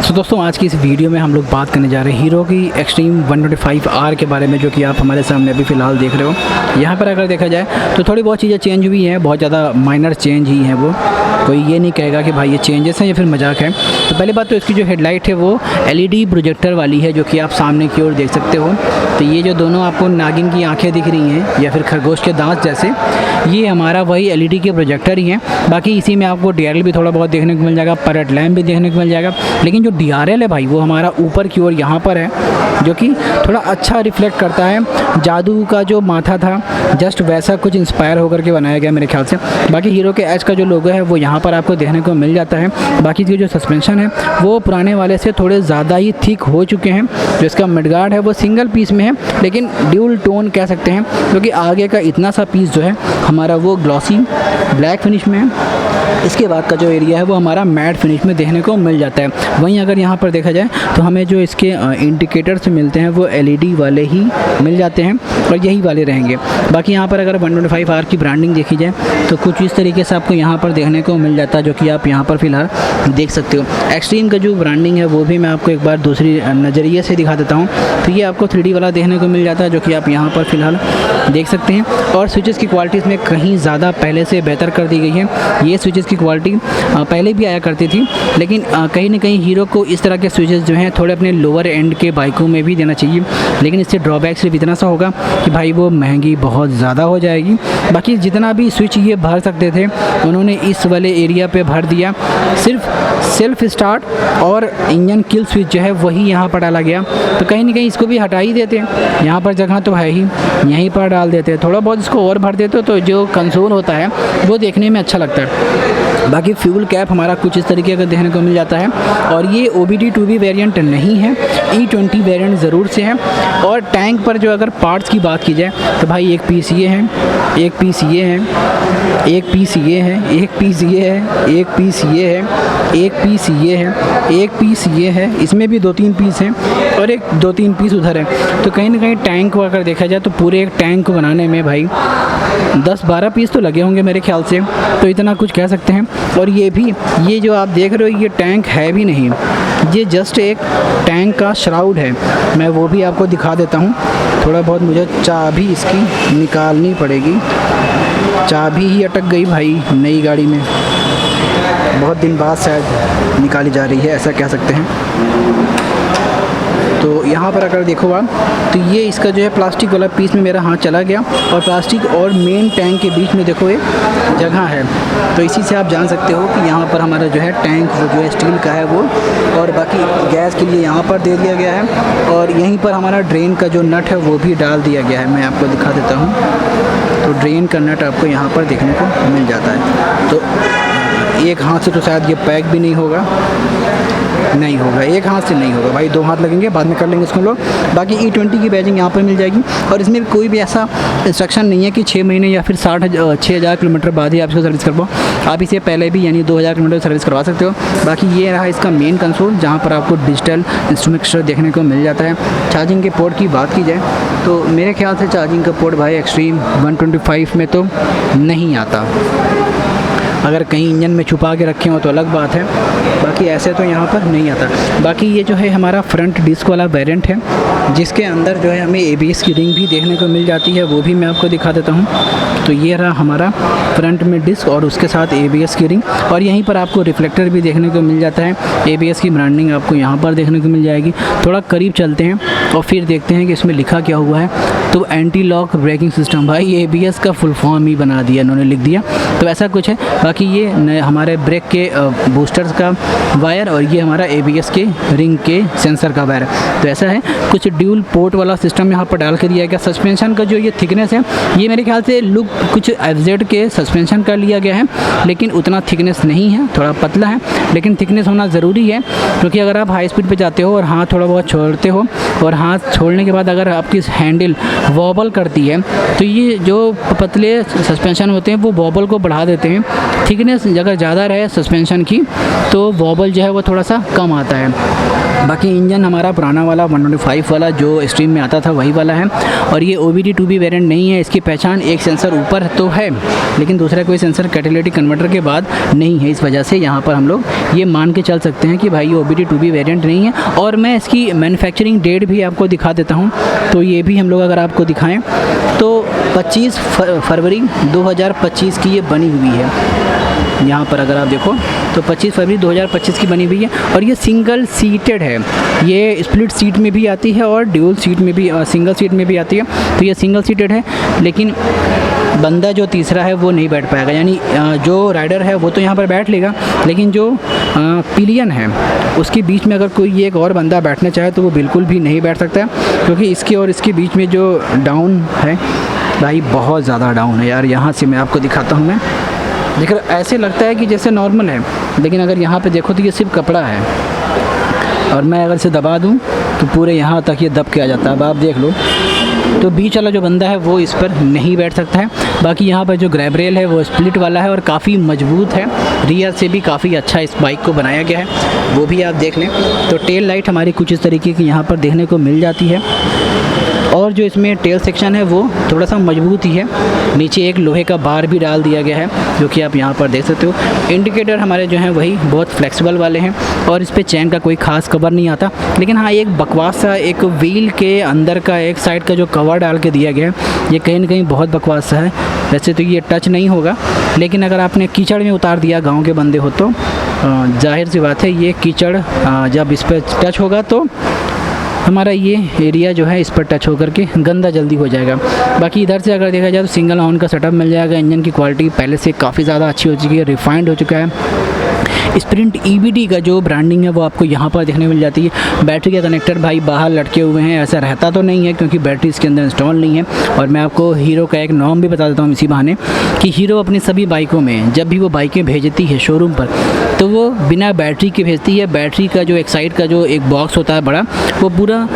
तो दोस्तों आज की इस वीडियो में हम लोग बात करने जा रहे हैं हीरो की एक्सट्रीम 125R के बारे में, जो कि आप हमारे सामने अभी फ़िलहाल देख रहे हो। यहाँ पर अगर देखा जाए तो थोड़ी बहुत चीज़ें चेंज हुई हैं, बहुत ज़्यादा माइनर चेंज ही हैं। वो कोई ये नहीं कहेगा कि भाई ये चेंजेस हैं या फिर मजाक है। तो पहली बात तो इसकी जो हेडलाइट है वो LED प्रोजेक्टर वाली है, जो कि आप सामने की ओर देख सकते हो। तो ये जो दोनों आपको नागिन की आँखें दिख रही हैं या फिर खरगोश के दाँत जैसे, ये हमारा वही LED के प्रोजेक्टर ही हैं। बाकी इसी में आपको DRL भी थोड़ा बहुत देखने को मिल जाएगा, परट लैम्प भी देखने को मिल जाएगा। लेकिन जो DRL है भाई वो हमारा ऊपर की ओर यहाँ पर है, जो कि थोड़ा अच्छा रिफ्लेक्ट करता है। जादू का जो माथा था जस्ट वैसा कुछ इंस्पायर होकर के बनाया गया मेरे ख्याल से। बाकी हीरो के एच का जो लोगो है वो यहाँ पर आपको देखने को मिल जाता है। बाकी जो सस्पेंशन है वो पुराने वाले से थोड़े ज़्यादा ही थिक हो चुके हैं। जो इसका मिडगार्ड है वो सिंगल पीस में है, लेकिन ड्यूल टोन कह सकते हैं, क्योंकि आगे का इतना सा पीस जो है हमारा वो ग्लॉसी ब्लैक फिनिश में है। इसके बाद का जो एरिया है वो हमारा मैट फिनिश में देखने को मिल जाता है। वहीं अगर यहाँ पर देखा जाए तो हमें जो इसके इंडिकेटर्स मिलते हैं वो LED वाले ही मिल जाते हैं और यही वाले रहेंगे। बाकी यहाँ पर अगर 125R की ब्रांडिंग देखी जाए तो कुछ इस तरीके से आपको यहाँ पर देखने को मिल जाता है, जो कि आप यहाँ पर फ़िलहाल देख सकते हो। एक्सट्रीम का जो ब्रांडिंग है वो भी मैं आपको एक बार दूसरी नज़रिए से दिखा देता हूँ। तो ये आपको 3D वाला देखने को मिल जाता है, जो कि आप यहाँ पर फ़िलहाल देख सकते हैं। और स्विचेस की क्वालिटी इसमें कहीं ज़्यादा पहले से बेहतर कर दी गई है। ये स्विचेस की क्वालिटी पहले भी आया करती थी, लेकिन कहीं ना कहीं हीरो को इस तरह के स्विचेस जो हैं थोड़े अपने लोअर एंड के बाइकों में भी देना चाहिए। लेकिन इससे ड्रॉबैक सिर्फ इतना सा होगा कि भाई वो महंगी बहुत ज़्यादा हो जाएगी। बाकी जितना भी स्विच ये भर सकते थे उन्होंने इस वाले एरिया पे भर दिया। सिर्फ सेल्फ स्टार्ट और इंजन किल स्विच जो है वही यहाँ पर डाला गया। तो कहीं ना कहीं इसको भी हटा ही देते हैं, यहाँ पर जगह तो है ही, यहीं पर डाल देते हैं। थोड़ा बहुत इसको और भर देते तो जो कंसोल होता है वो देखने में अच्छा लगता है। बाकी फ्यूल कैप हमारा कुछ इस तरीके का देखने को मिल जाता है। और ये OBD2B वेरिएंट नहीं है, E20 वेरिएंट ज़रूर से है। और टैंक पर जो अगर पार्ट्स की बात की जाए तो भाई एक पीस ये है, एक पीस ये है, एक पीस ये है, एक पीस ये है, एक पीस ये है, एक पीस ये है, एक पीस ये है, इसमें भी 2-3 पीस हैं और एक 2-3 पीस उधर है। तो कहीं ना कहीं टैंक को अगर देखा जाए तो पूरे एक टैंक को बनाने में भाई 10-12 पीस तो लगे होंगे मेरे ख्याल से, तो इतना कुछ कह सकते हैं। और ये जो आप देख रहे हो ये टैंक है भी नहीं, ये जस्ट एक टैंक का श्राउड है। मैं वो भी आपको दिखा देता हूँ। थोड़ा बहुत मुझे चाबी इसकी निकालनी पड़ेगी, चाबी ही अटक गई भाई नई गाड़ी में, बहुत दिन बाद शायद निकाली जा रही है, ऐसा कह सकते हैं। तो यहाँ पर अगर देखो आप तो ये इसका जो है प्लास्टिक वाला पीस में मेरा हाथ चला गया और प्लास्टिक और मेन टैंक के बीच में देखो एक जगह है। तो इसी से आप जान सकते हो कि यहाँ पर हमारा जो है टैंक वो जो है स्टील का है वो, और बाकी गैस के लिए यहाँ पर दे दिया गया है। और यहीं पर हमारा ड्रेन का जो नट है वो भी डाल दिया गया है। मैं आपको दिखा देता हूँ। तो ड्रेन का नट आपको यहाँ पर देखने को मिल जाता है। तो एक हाथ से तो शायद ये पैक भी नहीं होगा, नहीं होगा, एक हाथ से नहीं होगा भाई, 2 हाथ लगेंगे, बाद में कर लेंगे इसको लोग। बाकी E20 की बैजिंग यहाँ पर मिल जाएगी। और इसमें कोई भी ऐसा इंस्ट्रक्शन नहीं है कि 6 महीने या फिर 6,000 किलोमीटर बाद ही आप इसको सर्विस कर पाओ। आप इसे पहले भी यानी 2,000 किलोमीटर सर्विस करवा सकते हो। बाकी ये रहा इसका मेन कंसोल, जहाँ पर आपको डिजिटल इंस्ट्रूमेंट देखने को मिल जाता है। चार्जिंग के पोर्ट की बात की जाए तो मेरे ख्याल से चार्जिंग का पोर्ट भाई एक्सट्रीम 125 में तो नहीं आता। अगर कहीं इंजन में छुपा के रखे हो तो अलग बात है, बाकी ऐसे तो यहाँ पर नहीं आता। बाकी ये जो है हमारा फ्रंट डिस्क वाला वेरिएंट है, जिसके अंदर जो है हमें ABS की रिंग भी देखने को मिल जाती है, वो भी मैं आपको दिखा देता हूँ। तो ये रहा हमारा फ्रंट में डिस्क और उसके साथ ABS की रिंग, और यहीं पर आपको रिफ्लेक्टर भी देखने को मिल जाता है। ABS की ब्रांडिंग आपको यहाँ पर देखने को मिल जाएगी। थोड़ा करीब चलते हैं और फिर देखते हैं कि इसमें लिखा क्या हुआ है। तो एंटी लॉक ब्रेकिंग सिस्टम, भाई ABS का फुल फॉर्म ही बना दिया इन्होंने, लिख दिया। तो ऐसा कुछ है। बाकी ये हमारे ब्रेक के बूस्टर्स का वायर और ये हमारा ABS के रिंग के सेंसर का वायर। तो ऐसा है, कुछ ड्यूल पोर्ट वाला सिस्टम यहाँ पर डाल के दिया गया। सस्पेंशन का जो ये थिकनेस है ये मेरे ख्याल से लुक कुछ FZ के सस्पेंशन का लिया गया है, लेकिन उतना थिकनेस नहीं है, थोड़ा पतला है। लेकिन थिकनेस होना ज़रूरी है, क्योंकि अगर आप हाई स्पीड पे जाते हो और हाथ थोड़ा बहुत छोड़ते हो और हाथ छोड़ने के बाद अगर आपकी हैंडल वॉबल करती है तो ये जो पतले सस्पेंशन होते हैं वो वॉबल को बढ़ा देते हैं। थिकनेस अगर ज़्यादा रहे सस्पेंशन की तो वॉबल जो है वो थोड़ा सा कम आता है। बाकी इंजन हमारा पुराना वाला 125 वाला जो एक्सट्रीम में आता था वही वाला है, और ये OBD2B वेरिएंट नहीं है। इसकी पहचान एक सेंसर ऊपर तो है, लेकिन दूसरा कोई सेंसर कैटालिटिक कन्वर्टर के बाद नहीं है। इस वजह से यहाँ पर हम लोग ये मान के चल सकते हैं कि भाई ये OBD2B वेरिएंट नहीं है। और मैं इसकी मैन्युफैक्चरिंग डेट भी आपको दिखा देता हूँ, तो ये भी हम लोग अगर आपको दिखाएँ तो 25 फरवरी 2025 की ये बनी हुई है। यहाँ पर अगर आप देखो तो 25 फरवरी 2025 की बनी हुई है, और ये सिंगल सीटेड है। ये स्प्लिट सीट में भी आती है और ड्यूल सीट में भी, सिंगल सीट में भी आती है। तो ये सिंगल सीटेड है, लेकिन बंदा जो तीसरा है वो नहीं बैठ पाएगा, यानी जो राइडर है वो तो यहाँ पर बैठ लेगा, लेकिन जो पिलियन है उसके बीच में अगर कोई एक और बंदा बैठना चाहे तो वो बिल्कुल भी नहीं बैठ सकता, क्योंकि इसके और इसके बीच में जो डाउन है भाई बहुत ज़्यादा डाउन है यार। यहाँ से मैं आपको दिखाता हूँ। मैं देखो ऐसे लगता है कि जैसे नॉर्मल है, लेकिन अगर यहाँ पे देखो तो ये सिर्फ कपड़ा है, और मैं अगर इसे दबा दूँ तो पूरे यहाँ तक ये दब के आ जाता है। अब आप देख लो, तो बीच वाला जो बंदा है वो इस पर नहीं बैठ सकता है। बाकी यहाँ पर जो ग्रैब रेल है वो स्प्लिट वाला है और काफ़ी मजबूत है, रियर से भी काफ़ी अच्छा इस बाइक को बनाया गया है, वो भी आप देख लें। तो टेल लाइट हमारी कुछ इस तरीके की यहाँ पर देखने को मिल जाती है, और जो इसमें टेल सेक्शन है वो थोड़ा सा मजबूत ही है। नीचे एक लोहे का बार भी डाल दिया गया है, जो कि आप यहाँ पर देख सकते हो। इंडिकेटर हमारे जो हैं वही बहुत फ्लेक्सिबल वाले हैं, और इस पर चैन का कोई ख़ास कवर नहीं आता। लेकिन हाँ, एक बकवास सा एक व्हील के अंदर का एक साइड का जो कवर डाल के दिया गया है, ये कहीं ना कहीं बहुत बकवास सा है। वैसे तो ये टच नहीं होगा, लेकिन अगर आपने कीचड़ में उतार दिया गाँव के बंदे हो तो जाहिर सी बात है ये कीचड़ जब इस पर टच होगा तो हमारा ये एरिया जो है इस पर टच होकर के गंदा जल्दी हो जाएगा। बाकी इधर से अगर देखा जाए तो सिंगल ऑन का सेटअप मिल जाएगा। इंजन की क्वालिटी पहले से काफ़ी ज़्यादा अच्छी हो चुकी है, रिफाइंड हो चुका है। स्प्रिंट EBD का जो ब्रांडिंग है वो आपको यहाँ पर देखने मिल जाती है। बैटरी के कनेक्टर भाई बाहर लटके हुए हैं, ऐसा रहता तो नहीं है क्योंकि बैटरी इसके अंदर इंस्टॉल नहीं है। और मैं आपको हीरो का एक नॉर्म भी बता देता हूँ इसी बहाने, कि हीरो अपनी सभी बाइकों में जब भी वो बाइकें भेजती है शोरूम पर तो वो बिना बैटरी के भेजती है। बैटरी का जो एक साइड का जो एक बॉक्स होता है बड़ा, वो पूरा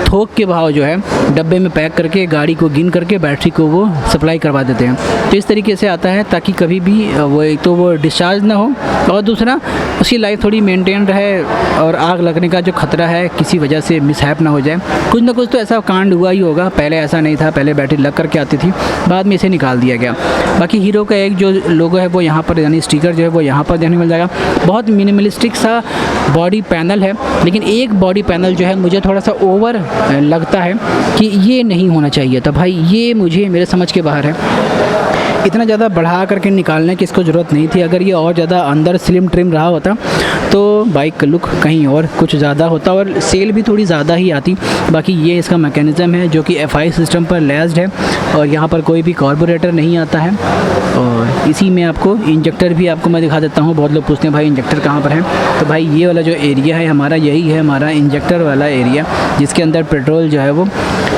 थोक के भाव जो है डब्बे में पैक करके गाड़ी को गिन करके बैटरी को वो सप्लाई करवा देते हैं। तो इस तरीके से आता है ताकि कभी भी वो एक तो वो डिस्चार्ज ना हो, और दूसरा उसकी लाइफ थोड़ी मेंटेन रहे, और आग लगने का जो खतरा है किसी वजह से मिसहैप ना हो जाए। कुछ ना कुछ तो ऐसा कांड हुआ ही होगा, पहले ऐसा नहीं था, पहले बैटरी लग करके आती थी, बाद में इसे निकाल दिया गया। बाकी हीरो का एक जो लोगो है वो यहाँ पर, यानी स्टिकर जो है वो यहाँ पर देखने मिल जाएगा। बहुत मिनिमलिस्टिक सा बॉडी पैनल है, लेकिन एक बॉडी पैनल जो है मुझे थोड़ा सा ओवर लगता है कि ये नहीं होना चाहिए था भाई, ये मुझे मेरे समझ के बाहर है। इतना ज़्यादा बढ़ा करके निकालने की इसको ज़रूरत नहीं थी। अगर ये और ज़्यादा अंदर स्लिम ट्रिम रहा होता तो बाइक का लुक कहीं और कुछ ज़्यादा होता और सेल भी थोड़ी ज़्यादा ही आती। बाकी ये इसका मैकेनिज़्म है जो कि FI सिस्टम पर लेस्ड है, और यहाँ पर कोई भी कार्बोरेटर नहीं आता है। और इसी में आपको इंजेक्टर भी आपको मैं दिखा देता हूँ। बहुत लोग पूछते हैं भाई इंजेक्टर कहाँ पर है, तो भाई ये वाला जो एरिया है हमारा, यही है हमारा इंजेक्टर वाला एरिया, जिसके अंदर पेट्रोल जो है वो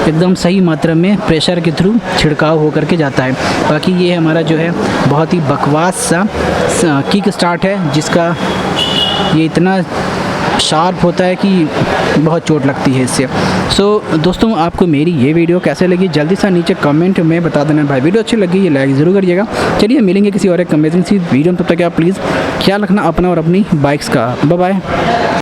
एकदम सही मात्रा में प्रेशर के थ्रू छिड़काव होकर के जाता है। बाकी ये हमारा जो है बहुत ही बकवास सा किक स्टार्ट है, जिसका ये इतना शार्प होता है कि बहुत चोट लगती है इससे। सो दोस्तों, आपको मेरी ये वीडियो कैसे लगी जल्दी से नीचे कमेंट में बता देना भाई। वीडियो अच्छी लगी ये लाइक ज़रूर करिएगा। चलिए मिलेंगे किसी और एक अमेजिंग सी वीडियो में, तब तक आप प्लीज़ ख्याल रखना अपना और अपनी बाइक्स का। Bye bye.